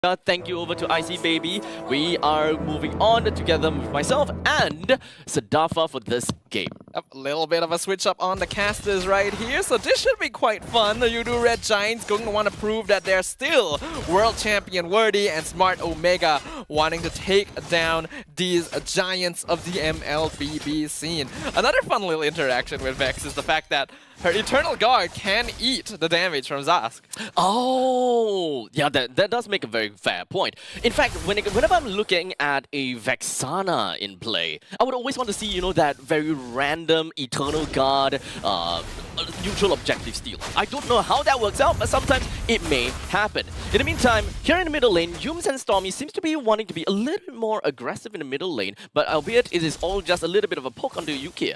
Thank you over to IC Baby. We are moving on together with myself and Sadafa for this game. A little bit of a switch up on the casters right here, so this should be quite fun. The Yudu Red Giants going to want to prove that they're still world champion worthy, and Smart Omega wanting to take down these giants of the MLBB scene. Another fun little interaction with Vex is the fact that her Eternal Guard can eat the damage from Zask. Oh, yeah, that does make a very fair point. In fact, whenever I'm looking at a Vexana in play, I would always want to see, you know, that very random Eternal Guard neutral objective steal. I don't know how that works out, but sometimes it may happen. In the meantime, here in the middle lane, Yums and Stormy seems to be wanting to be a little bit more aggressive in the middle lane, but albeit it is all just a little bit of a poke onto Yuki.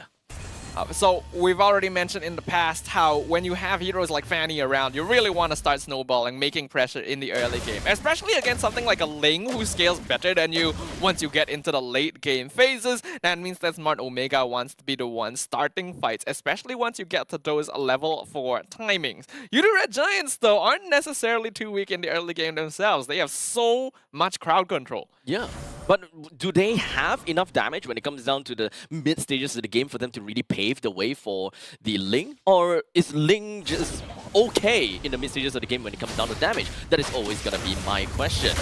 So we've already mentioned in the past how when you have heroes like Fanny around, you really want to start snowballing, making pressure in the early game. Especially against something like a Ling who scales better than you once you get into the late game phases. That means that Smart Omega wants to be the one starting fights, especially once you get to those level 4 timings. Yudu Red Giants, though, aren't necessarily too weak in the early game themselves. They have so much crowd control. Yeah. But do they have enough damage when it comes down to the mid stages of the game for them to really pave the way for the Ling? Or is Ling just okay in the mid stages of the game when it comes down to damage? That is always gonna be my question.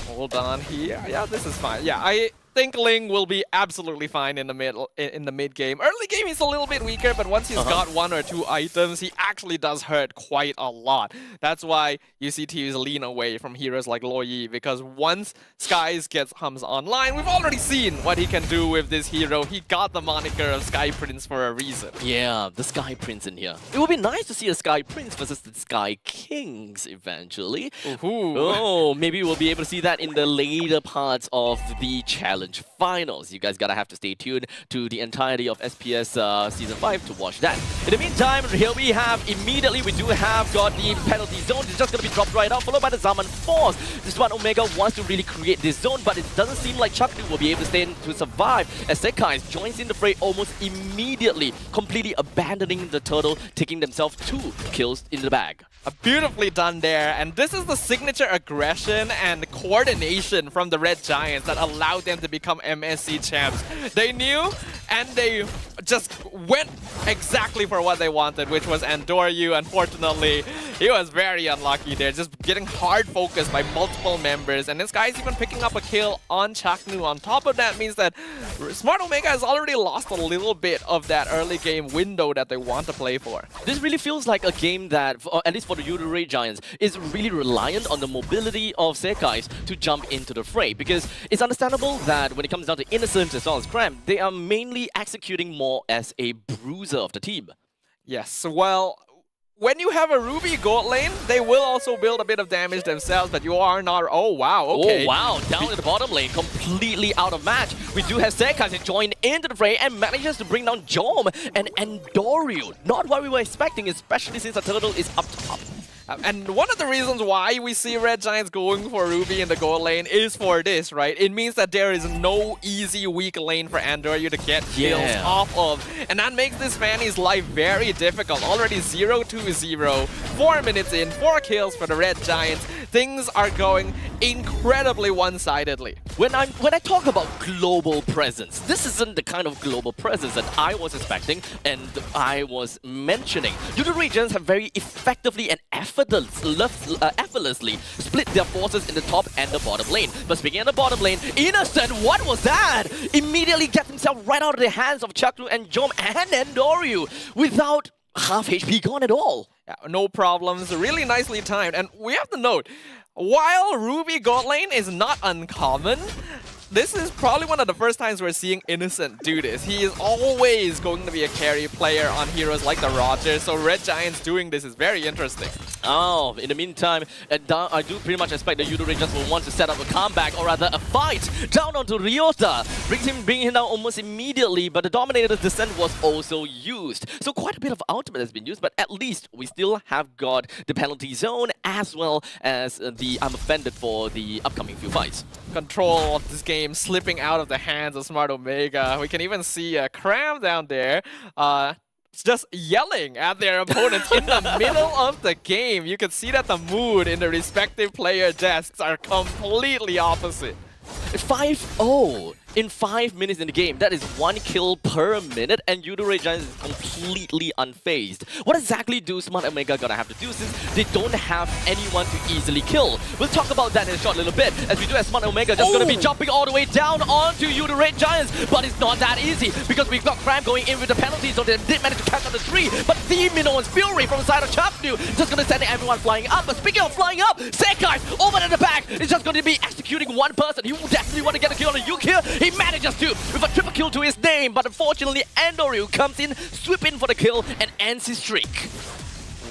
Hold on here. Yeah, this is fine. Yeah, I think Ling will be absolutely fine in the mid game. Early game he's a little bit weaker, but once he's got 1 or 2 items, he actually does hurt quite a lot. That's why you see teams lean away from heroes like Lo Yi, because once Skies gets Hums online, we've already seen what he can do with this hero. He got the moniker of Sky Prince for a reason. Yeah, the Sky Prince in here. It would be nice to see a Sky Prince versus the Sky Kings eventually. Ooh. Oh, maybe we'll be able to see that in the later parts of the challenge finals. You guys gotta have to stay tuned to the entirety of SPS Season 5 to watch that. In the meantime, here we have, immediately we do have got the penalty zone. It's just gonna be dropped right out, followed by the Zaman Force. This one, Omega wants to really create this zone, but it doesn't seem like Chakdu will be able to stay in to survive, as Sekai joins in the fray almost immediately, completely abandoning the turtle, taking themselves 2 kills in the bag. Beautifully done there, and this is the signature aggression and coordination from the Red Giants that allowed them to become MSC champs. They knew, and they just went exactly for what they wanted, which was Andoryu. Unfortunately, he was very unlucky there, just getting hard focused by multiple members, and this guy's even picking up a kill on Chaknu. On top of that means that Smart Omega has already lost a little bit of that early game window that they want to play for. This really feels like a game that, at least for the Yudu Red Giants, is really reliant on the mobility of Sekais to jump into the fray, because it's understandable that when it comes down to Innocent as well as Cram, they are mainly executing more as a bruiser of the team. Yes, well, when you have a Ruby gold lane, they will also build a bit of damage themselves, but you are not... Oh, wow, okay. Oh, wow, down in the bottom lane, completely out of match. We do have Sekai to join into the fray and manages to bring down Jom and Andoryu. Not what we were expecting, especially since the turtle is up top. And one of the reasons why we see Red Giants going for Ruby in the gold lane is for this, right? It means that there is no easy weak lane for Andoryu to get kills off of. And that makes this Fanny's life very difficult. Already 0-2-0, 4 minutes in, 4 kills for the Red Giants. Things are going incredibly one-sidedly. When I talk about global presence, this isn't the kind of global presence that I was expecting and I was mentioning. Yudu regions have very effectively and effortlessly split their forces in the top and the bottom lane. But speaking of the bottom lane, Innocent, what was that? Immediately gets himself right out of the hands of Chakru and Jom and Andoryu without half HP gone at all. Yeah, no problems, really nicely timed. And we have to note, while Ruby gold lane is not uncommon, this is probably one of the first times we're seeing Innocent do this. He is always going to be a carry player on heroes like the Rogers, so Red Giants doing this is very interesting. Oh, in the meantime, I do pretty much expect the Yudu Rangers will want to set up a comeback, or rather a fight, down onto Ryota. Bringing him down almost immediately, but the Dominator's Descent was also used. So quite a bit of ultimate has been used, but at least we still have got the penalty zone as well as the I'm offended for the upcoming few fights. Control of this game slipping out of the hands of Smart Omega. We can even see Cram down there. just yelling at their opponents in the middle of the game. You can see that the mood in the respective player desks are completely opposite. 5-0 in 5 minutes in the game. That is 1 kill per minute, and Red Giants is completely unfazed. What exactly do Smart Omega gonna have to do since they don't have anyone to easily kill? We'll talk about that in a short little bit, as we do have Smart Omega just gonna be jumping all the way down onto Red Giants, but it's not that easy because we've got Cram going in with the penalty, so they did manage to catch up the 3, but the Minoan's Fury from the side of Chapnu just gonna send everyone flying up. But speaking of flying up, Sekai over at the back is just going to be executing one person. He will definitely want to get a kill on a Yuke here. He manages to with a triple kill to his name, but unfortunately Andoryu comes in, swoop in for the kill, and ends his streak.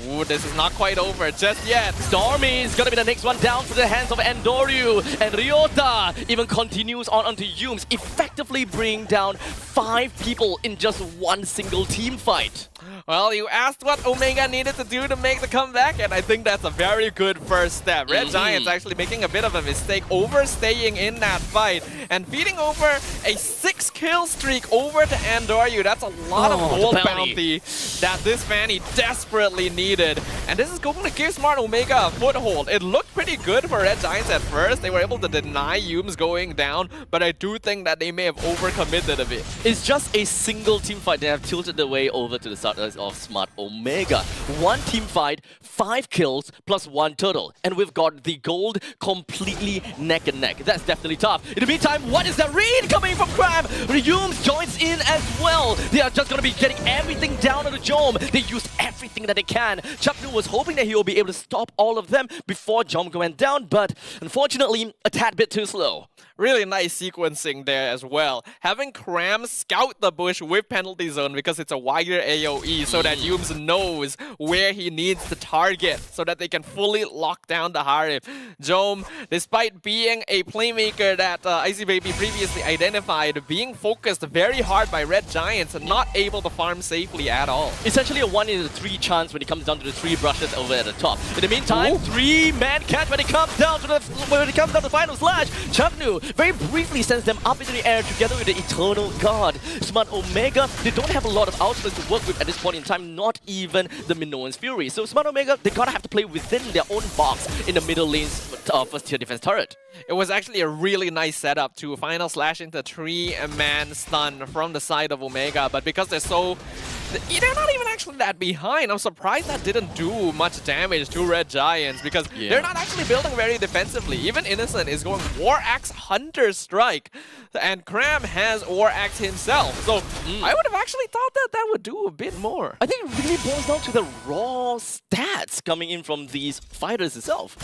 Ooh, this is not quite over just yet. Stormy is gonna be the next one down to the hands of Andoryu, and Ryota even continues on onto Yumes, effectively bringing down 5 people in just one single team fight. Well, you asked what Omega needed to do to make the comeback, and I think that's a very good first step. Red Giants actually making a bit of a mistake, overstaying in that fight and feeding over a 6-kill streak over to Andoryu. That's a lot of gold bounty that this Fanny desperately needed. And this is going to give Smart Omega a foothold. It looked pretty good for Red Giants at first. They were able to deny Yumes going down, but I do think that they may have overcommitted a bit. It's just a single team fight. They have tilted the way over to the side of Smart Omega. One team fight, 5 kills plus 1 total. And we've got the gold completely neck and neck. That's definitely tough. In the meantime, what is that read coming from Cram? Ryums joins in as well. They are just going to be getting everything down on the Jom. They use everything that they can. Chapnu was hoping that he will be able to stop all of them before Jom went down, but unfortunately, a tad bit too slow. Really nice sequencing there as well. Having Cram scout the bush with penalty zone because it's a wider AoE so that Yumes knows where he needs to target so that they can fully lock down the Harif. Jom, despite being a playmaker that Icy Baby previously identified, being focused very hard by Red Giants and not able to farm safely at all. Essentially a 1 in 3 chance when it comes down to the 3 brushes over at the top. In the meantime, 3-man catch when it comes down to the final slash. Chapnu very briefly sends them up into the air together with the Eternal Guard. Smart Omega, they don't have a lot of outlets to work with at this point in time, not even the Minoan's Fury. So Smart Omega, they gotta have to play within their own box in the middle lane's first tier defense turret. It was actually a really nice setup to final slash into 3-man stun from the side of Omega, but because they're not even actually that behind, I'm surprised that didn't do much damage to Red Giants because they're not actually building very defensively. Even Innocent is going War Axe Hunter Strike, and Cram has War Axe himself. So I would have actually thought that that would do a bit more. I think it really boils down to the raw stats coming in from these fighters itself.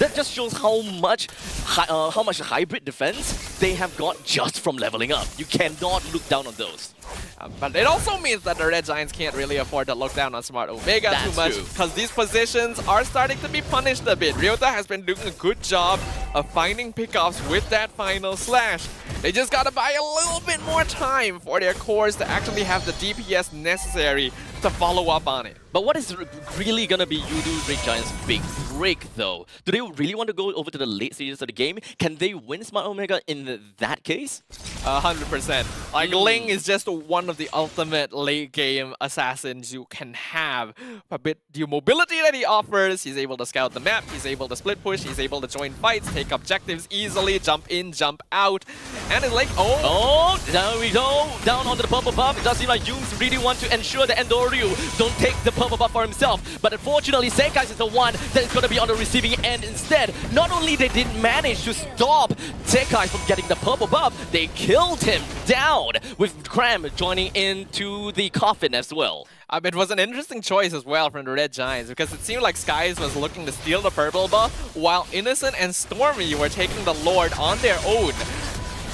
That just shows how much hybrid defense they have got just from leveling up. You cannot look down on those. But it also means that the Red Giants can't really afford to look down on Smart Omega too much because these positions are starting to be punished a bit. Ryota has been doing a good job of finding pickoffs with that final slash. They just gotta buy a little bit more time for their cores to actually have the DPS necessary to follow up on it. But what is really gonna be Red Giants' big break though? Do they really want to go over to the late stages of the game? Can they win Smart Omega in that case? 100%. Like Ling is just one of the ultimate late game assassins you can have. A bit the mobility that he offers, he's able to scout the map, he's able to split push, he's able to join fights, take objectives easily, jump in, jump out, and it's like, there we go, down onto the purple buff. It does seem like Yumes really want to ensure that Andoryu don't take the purple buff for himself, but unfortunately Sekai is the one that is going to be on the receiving end instead. Not only they didn't manage to stop Sekai from getting the purple buff, they killed him down with Cram joining into the coffin as well. It was an interesting choice as well from the Red Giants because it seemed like Skies was looking to steal the purple buff while Innocent and Stormy were taking the Lord on their own.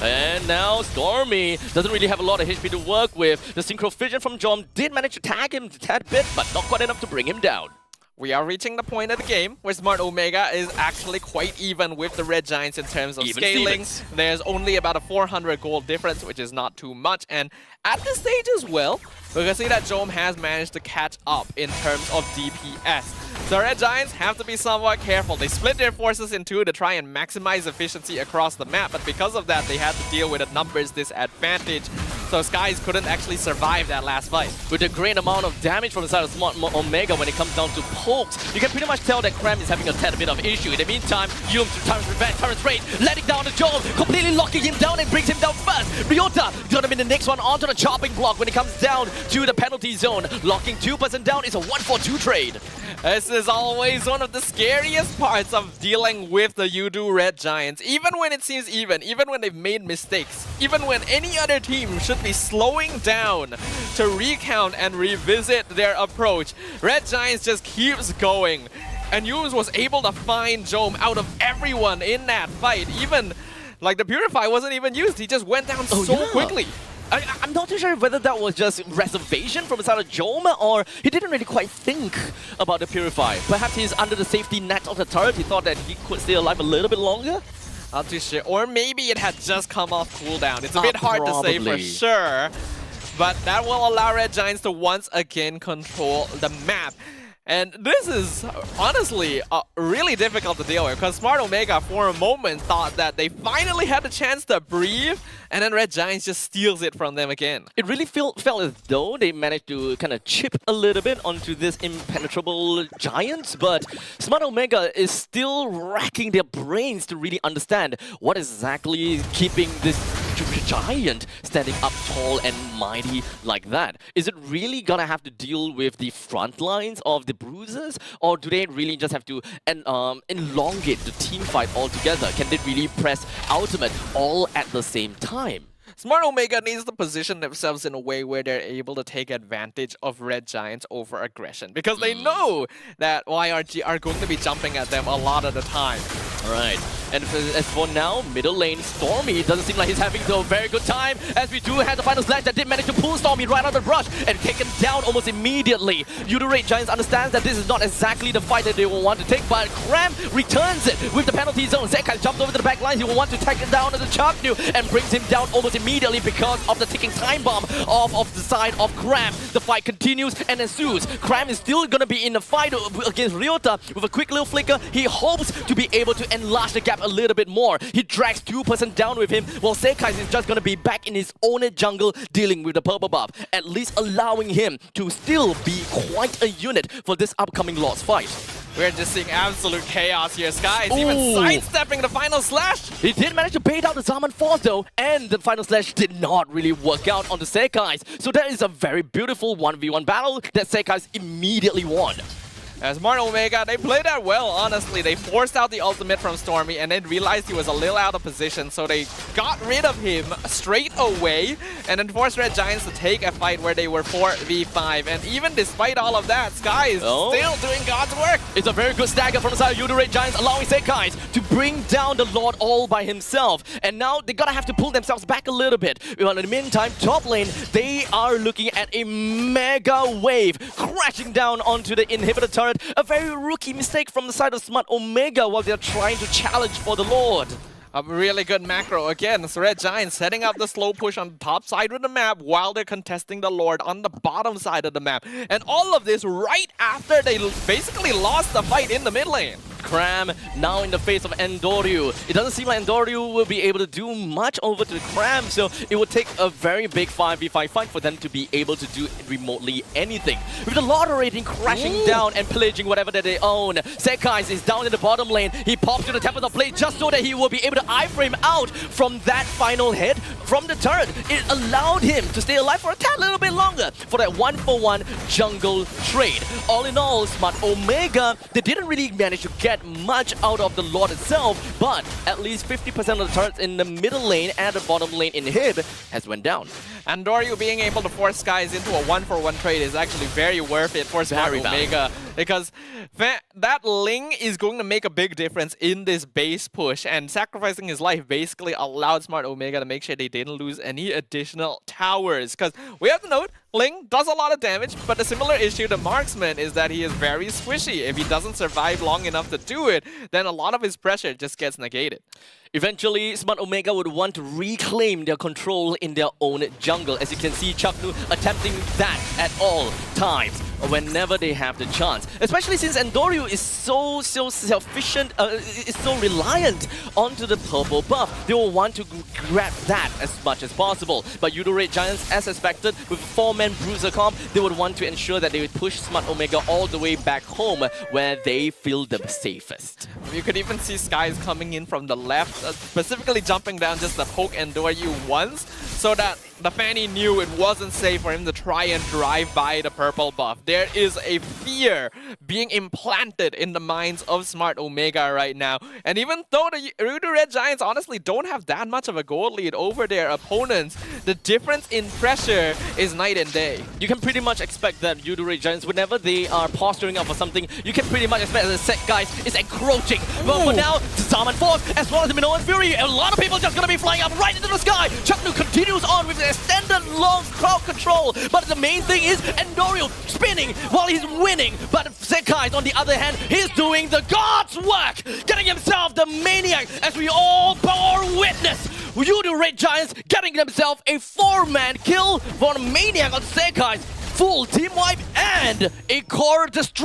And now Stormy doesn't really have a lot of HP to work with. The Synchro Fission from Jom did manage to tag him a tad bit, but not quite enough to bring him down. We are reaching the point of the game where Smart Omega is actually quite even with the Red Giants in terms of scaling. There's only about a 400 gold difference, which is not too much. And at this stage as well, we can see that Jom has managed to catch up in terms of DPS. The Red Giants have to be somewhat careful. They split their forces in two to try and maximize efficiency across the map, but because of that, they had to deal with a numbers disadvantage. so Skies couldn't actually survive that last fight. With a great amount of damage from the side of Smart Omega when it comes down to pokes, you can pretty much tell that Cram is having a tad bit of issue. In the meantime, Yum to Tyrant's Revenge, Tyrant's Rage, letting down the Joel, completely locking him down and brings him down first. Ryota gonna be the next one onto the chopping block when it comes down to the penalty zone. Locking 2% down is a 1-for-2 trade. This is always one of the scariest parts of dealing with the Yudu Red Giants. Even when it seems even when they've made mistakes, even when any other team should be slowing down to recount and revisit their approach, Red Giants just keeps going. And Yums was able to find Jome out of everyone in that fight. Even, like, the Purify wasn't even used. He just went down so quickly. I'm not too sure whether that was just reservation from the side of Joma or he didn't really quite think about the Purify. Perhaps he's under the safety net of the turret. He thought that he could stay alive a little bit longer. Not too sure. Or maybe it had just come off cooldown. It's a bit hard to say for sure. But that will allow Red Giants to once again control the map. And this is honestly really difficult to deal with because Smart Omega for a moment thought that they finally had the chance to breathe, and then Red Giants just steals it from them again. It really felt as though they managed to kind of chip a little bit onto this impenetrable Giants, but Smart Omega is still racking their brains to really understand what exactly is keeping this Giant standing up tall and mighty like that. Is it really gonna have to deal with the front lines of the bruisers, or do they really just have to elongate the team fight altogether? Can they really press ultimate all at the same time? Smart Omega needs to position themselves in a way where they're able to take advantage of Red Giants over aggression, because they know that YRG are going to be jumping at them a lot of the time. Alright, and as for now, middle lane, Stormy doesn't seem like he's having a very good time, as we do have the final slash that did manage to pull Stormy right out of the brush and taken down almost immediately. Yudu Red Giants understands that this is not exactly the fight that they will want to take, but Cram returns it with the penalty zone. Zekai jumped over to the back line, he will want to take it down to the Chaknu and brings him down almost immediately because of the ticking time bomb off the side of Cram. The fight continues and ensues. Cram is still going to be in the fight against Ryota with a quick little flicker. He hopes to be able to enlarge the gap a little bit more. He drags 2% down with him, while Sekai is just going to be back in his own jungle dealing with the purple buff, at least allowing him to still be quite a unit for this upcoming Lost fight. We're just seeing absolute chaos here. Skies even sidestepping the final slash. He did manage to bait out the Zaman Force though, and the final slash did not really work out on the Sekais. So that is a very beautiful 1v1 battle that Sekais immediately won. As Smart Omega, they played that well, honestly. They forced out the ultimate from Stormy and then realized he was a little out of position, so they got rid of him straight away and then forced Red Giants to take a fight where they were 4v5. And even despite all of that, Sky is still doing God's work. It's a very good stagger from the side of Yudu Red Giants, allowing Sekais to bring down the Lord all by himself. And now they gotta have to pull themselves back a little bit. Well, in the meantime, top lane, they are looking at a mega wave crashing down onto the inhibitor turret. A very rookie mistake from the side of Smart Omega while they're trying to challenge for the Lord. A really good macro again. So Red Giants setting up the slow push on the top side of the map while they're contesting the Lord on the bottom side of the map. And all of this right after they basically lost the fight in the mid lane. Cram now in the face of Endoryu. It doesn't seem like Endoryu will be able to do much over to the Cram, so it would take a very big 5v5 fight for them to be able to do remotely anything. With the Lord rating crashing down and pillaging whatever that they own, Sekais is down in the bottom lane. He pops to the Tempest of Blade just so that he will be able to iframe out from that final hit from the turret. It allowed him to stay alive for a tad little bit longer for that 1-for-1 jungle trade. All in all, Smart Omega, they didn't really manage to get much out of the Lord itself, but at least 50% of the turrets in the middle lane and the bottom lane in Hib has went down. And Doryu being able to force Skies into a 1-for-1 trade is actually very worth it for Smart Omega, because that Ling is going to make a big difference in this base push, and sacrificing his life basically allowed Smart Omega to make sure they didn't lose any additional towers. Because we have to note, Ling does a lot of damage, but the similar issue to Marksman is that he is very squishy. If he doesn't survive long enough to do it, then a lot of his pressure just gets negated. Eventually, Smart Omega would want to reclaim their control in their own jungle. As you can see, Chaknu attempting that at all times. whenever they have the chance. Especially since Endorio is so self-efficient, is so reliant onto the purple buff. They will want to grab that as much as possible. But Yudo Red Giants, as expected, with a 4-man bruiser comp, they would want to ensure that they would push Smart Omega all the way back home where they feel the safest. You could even see Skies coming in from the left, specifically jumping down just to poke Endorio once, so that the Fanny knew it wasn't safe for him to try and drive by the purple buff. There is a fear being implanted in the minds of Smart Omega right now. And even though the Yudo Red Giants honestly don't have that much of a goal lead over their opponents, the difference in pressure is night and day. You can pretty much expect that Yudo Red Giants, whenever they are posturing up for something, you can pretty much expect that the set guys is encroaching. But for now, Zaman Force, as well as the Minoan Fury, a lot of people just gonna be flying up right into the sky. Chaknu continues on with the extended long crowd control, but the main thing is Endorio spinning while he's winning. But Sekai, on the other hand, he's doing the God's work, getting himself the Maniac, as we all bore witness. Yudo Red Giants getting themselves a 4-man kill for the Maniac on Sekai, full team wipe and a core destroy.